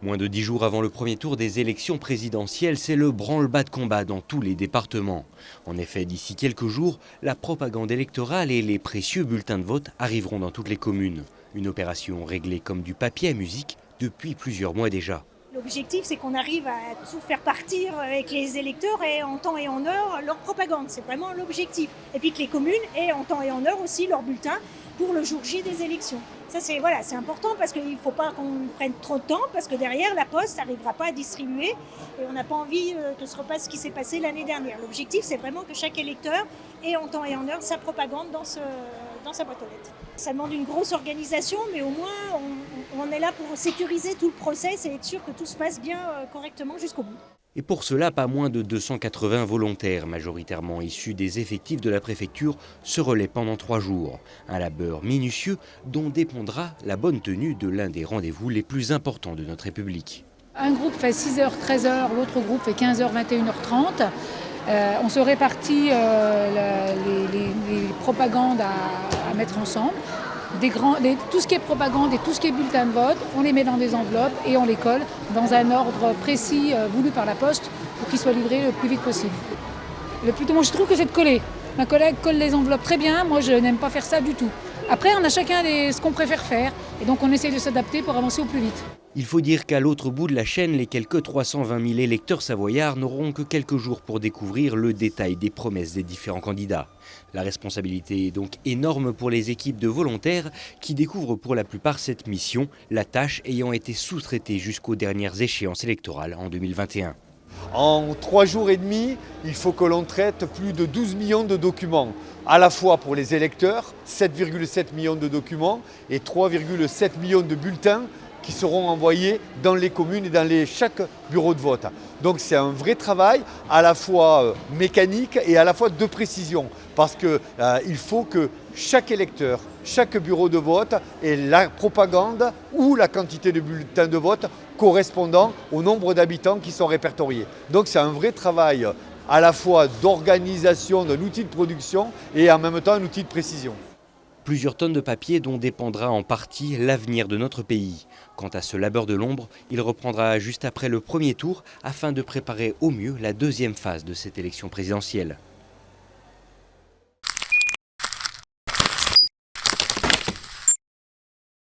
Moins de 10 jours avant le premier tour des élections présidentielles, c'est le branle-bas de combat dans tous les départements. En effet, d'ici quelques jours, la propagande électorale et les précieux bulletins de vote arriveront dans toutes les communes. Une opération réglée comme du papier à musique depuis plusieurs mois déjà. L'objectif, c'est qu'on arrive à tout faire partir avec les électeurs et en temps et en heure leur propagande. C'est vraiment l'objectif. Et puis que les communes aient en temps et en heure aussi leurs bulletins pour le jour J des élections. Ça, c'est important parce qu'il ne faut pas qu'on prenne trop de temps parce que derrière, la Poste n'arrivera pas à distribuer et on n'a pas envie que se repasse ce qui s'est passé l'année dernière. L'objectif, c'est vraiment que chaque électeur ait en temps et en heure sa propagande dans sa boîte aux lettres. Ça demande une grosse organisation, mais au moins, on est là pour sécuriser tout le process et être sûr que tout se passe bien correctement jusqu'au bout. Et pour cela, pas moins de 280 volontaires, majoritairement issus des effectifs de la préfecture, se relaient pendant 3 jours. Un labeur minutieux dont dépendra la bonne tenue de l'un des rendez-vous les plus importants de notre République. Un groupe fait 6h, 13h, l'autre groupe fait 15h, 21h30. On se répartit les propagandes à mettre ensemble. Tout ce qui est propagande et tout ce qui est bulletin de vote, on les met dans des enveloppes et on les colle dans un ordre précis voulu par la Poste pour qu'ils soient livrés le plus vite possible. Moi, je trouve que c'est de coller. Ma collègue colle les enveloppes très bien, moi je n'aime pas faire ça du tout. Après, on a chacun ce qu'on préfère faire et donc on essaie de s'adapter pour avancer au plus vite. Il faut dire qu'à l'autre bout de la chaîne, les quelques 320 000 électeurs savoyards n'auront que quelques jours pour découvrir le détail des promesses des différents candidats. La responsabilité est donc énorme pour les équipes de volontaires qui découvrent pour la plupart cette mission, la tâche ayant été sous-traitée jusqu'aux dernières échéances électorales en 2021. En 3 jours et demi, il faut que l'on traite plus de 12 millions de documents, à la fois pour les électeurs, 7,7 millions de documents et 3,7 millions de bulletins qui seront envoyés dans les communes et dans chaque bureau de vote. Donc c'est un vrai travail à la fois mécanique et à la fois de précision parce qu'il faut que chaque électeur, chaque bureau de vote ait la propagande ou la quantité de bulletins de vote correspondant au nombre d'habitants qui sont répertoriés. Donc c'est un vrai travail à la fois d'organisation d'un outil de production et en même temps un outil de précision. Plusieurs tonnes de papier dont dépendra en partie l'avenir de notre pays. Quant à ce labeur de l'ombre, il reprendra juste après le premier tour afin de préparer au mieux la deuxième phase de cette élection présidentielle.